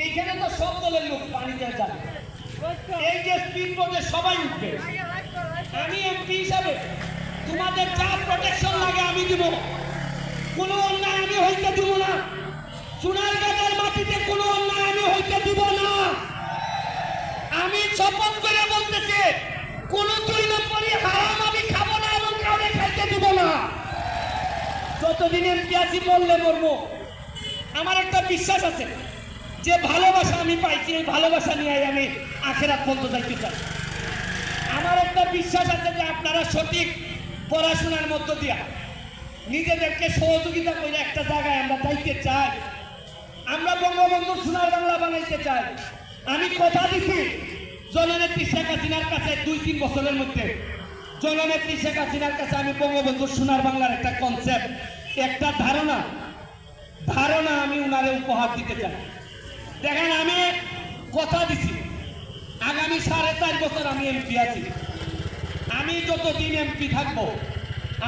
এইখানে তো সব দলের লোক পানিতে যাবে, এই যে স্পিড বোটে সবাই উঠবে। আমি এমপি হিসাবে তোমাদের যা প্রোটেকশন লাগে আমি দিব, কোনো অন্যায় আমি হইতে দিব না। সোনারগাঁয়ের মাটিতে কোনো অন্যায় আমি হইতে দিব না। আমি শপথ করে বলতেছি, কোন 2 নম্বরই হারাম আমি খাবো না এবং কাউকে খাইতে দিব না। যতদিন এমপি আছি বললে মরবো। আমার একটা বিশ্বাস আছে যে ভালোবাসা আমি পাইছি, এই ভালোবাসা নিয়ে আমি আখেরাত পর্যন্ত যাইতে চাই। আমার একটা বিশ্বাস আছে যে আপনারা সঠিক পড়াশোনার মধ্য দিয়া নিজেদেরকে সহযোগিতা করে একটা জায়গায় আমরা যাইতে চাই। আমরা বঙ্গবন্ধুর সোনার বাংলা বানাইতে চাই। আমি কথা দিচ্ছি জননেত্রী শেখ হাসিনার কাছে 2-3 বছরের মধ্যে জননেত্রী শেখ হাসিনার কাছে আমি বঙ্গবন্ধুর সোনার বাংলার একটা কনসেপ্ট, একটা ধারণা আমি উনারে উপহার দিতে চাই। দেখেন, আমি কথা দিছি আগামী 4.5 বছর আমি এমপি আছি। আমি যতদিন এমপি থাকবো,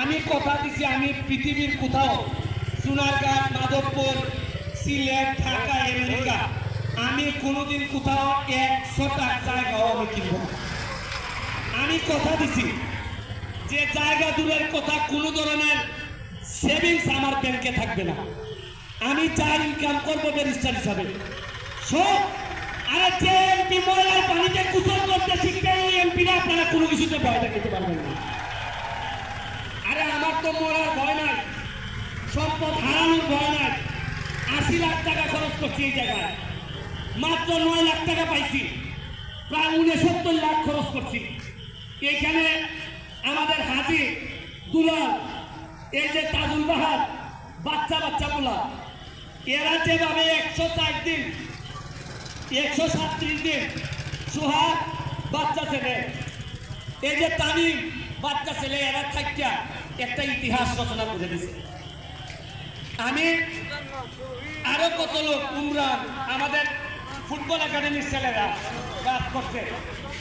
আমি কথা দিছি আমি পৃথিবীর কোথাও সোনারগাঁ, মাধবপুর, সিলেট, ঢাকা, আমেরিকা আমি কোনোদিন কোথাও 100টা জায়গাও আমি কিনব না। আমি কথা দিছি যে জায়গা দূরের কথা, কোনো ধরনের সেভিংস আমার ব্যাংকে থাকবে না। আমি যা ইনকাম করবো ব্যারিস্টার হিসাবে সব। আরে যে এমপি ময়লার পানিতে কুশল করতে শিখতে, এই এমপিরা আপনারা কোনো কিছুতে ভয় দেখাতে পারবেন না। আরে আমার তো মরার ভয় নাই, সম্পদ হারানোর ভয় নাই। 80 লাখ টাকা খরচ করছি এই জায়গায়, মাত্র 9 লাখ টাকা পাইছি, প্রায় 69 লাখ খরচ করছি। এইখানে আমাদের হাজি দুলাল, এই যে তাজুল বাহার, বাচ্চাগুলা, এরা যেভাবে 104 দিন 137 দিন, সুহাগ বাচ্চা ছেলে, এই যে তামিম বাচ্চা ছেলে, এরা থাকিয়া একটা ইতিহাস রচনা করে দিছে। আমি আরো কত লোক, উমরান, আমাদের ফুটবল একাডেমির ছেলেরা কাজ করছে,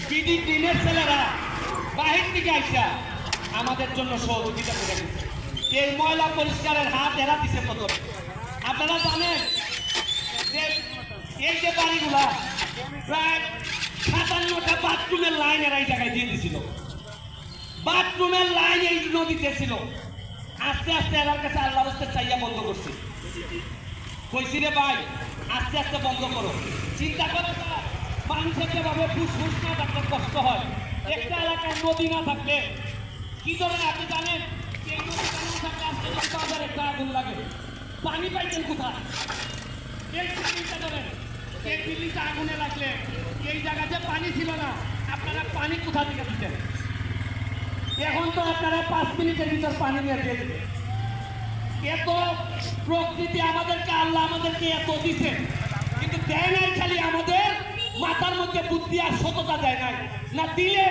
বিডি টিমের ছেলেরা বাহির থেকে আইসা আমাদের জন্য সহযোগিতা করে দিচ্ছে। এই ময়লা পরিষ্কারের হাত এরা দিছে কত। আপনারা জানেন যে এই যে বাড়িগুলা প্রায় 57টা বাথরুমের লাইন এরা এই জায়গায় দিয়ে দিছিল। বাথরুমের লাইন এই নদীতে ছিল। আস্তে আস্তে এর কাছে আল্লাহর রাস্তায় চাইয়া বন্ধ করছি। কইছি রে ভাই, আস্তে আস্তে বন্ধ করো। চিন্তা করো, মানুষের যেভাবে ফুসফুস না থাকলে কষ্ট হয়, একটা এলাকায় নদী না থাকলে কি ধরনের, আপনি জানেন এই নদী না থাকলে আজকে বাজারে একটা আগুন লাগে, পানি পাইছেন কোথায়? এই চিন্তা করেন, এই দিল্লিতে আগুনে লাগলে এই জায়গাতে পানি ছিল না, আপনারা পানি কোথা থেকে দিতেন? এখন তো আপনারা 5 মিনিটের ভিতর পানি নিয়ে দিয়ে দেবেন। এত প্রকৃতি আমাদেরকে, আল্লাহ আমাদেরকে এত দিছে, কিন্তু দেয় নাই খালি আমাদের মাথার মধ্যে বুদ্ধি আর সততা দেয় নাই। না দিলে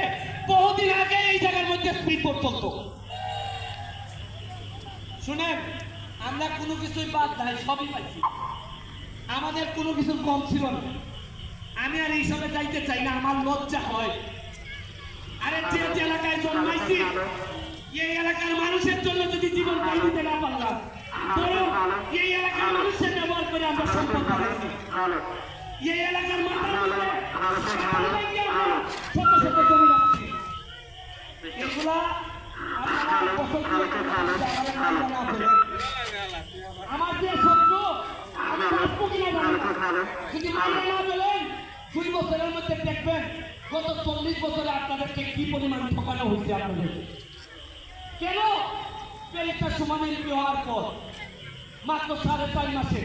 বহুদিন আগে এই জায়গার মধ্যে স্পিড বোট চলতো। শুনেন, আমরা কোনো কিছুই বাদ নাই, সবই পাইছি। আমাদের কোনো কিছুর কম ছিল না। আমি আর এইসবে যাইতে চাই না, আমার লজ্জা হয়। আরে যে এলাকায় জন্মাইছি, এই এলাকার মানুষের জন্য যদি জীবন পাই দিতে না পারলাম, বরং এই এলাকার মানুষের ব্যবহার করে আমরা সম্পদ বাড়াইছি। এই এলাকার মাথার মধ্যে ছোট ছোট জমি রাখছি। এগুলা আমার যে শত্রু, যদি মারা না বলেন 2 বছরের মধ্যে দেখবেন গত 40 বছরে আপনাদেরকে কি পরিমাণ ঠকানো হয়েছে। আপনাদের কেন একটা সমানে হওয়ার পর মাত্র 4.5 মাসে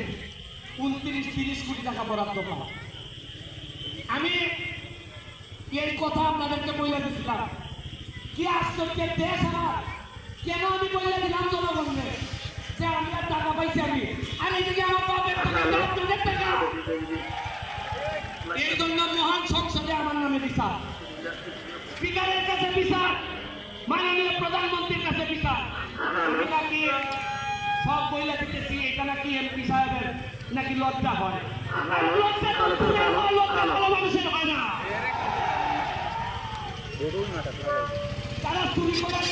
29-30 কোটি টাকা বরাদ্দ পাওয়া। আমি এই কথা আপনাদেরকে বলে দিচ্ছিলাম, কি আশ্চর্যের দেশ আমার। কেন আমি বলে দিলাম জনগণকে যে আমি আর টাকা পাইছি, আমি আর এইদিকে আমার বাপের টাকা। এই জন্য মহান সংসদে আমার নামে বিচার, স্পিকারের কাছে বিচার, মাননীয় প্রধানমন্ত্রীর কাছে বিচার। আমি নাকি সব বইলা দিতেছি, এটা নাকি এমপি সাহেবের নাকি লজ্জা হয়। লজ্জা মানুষের হয় না। তারা চুরি করার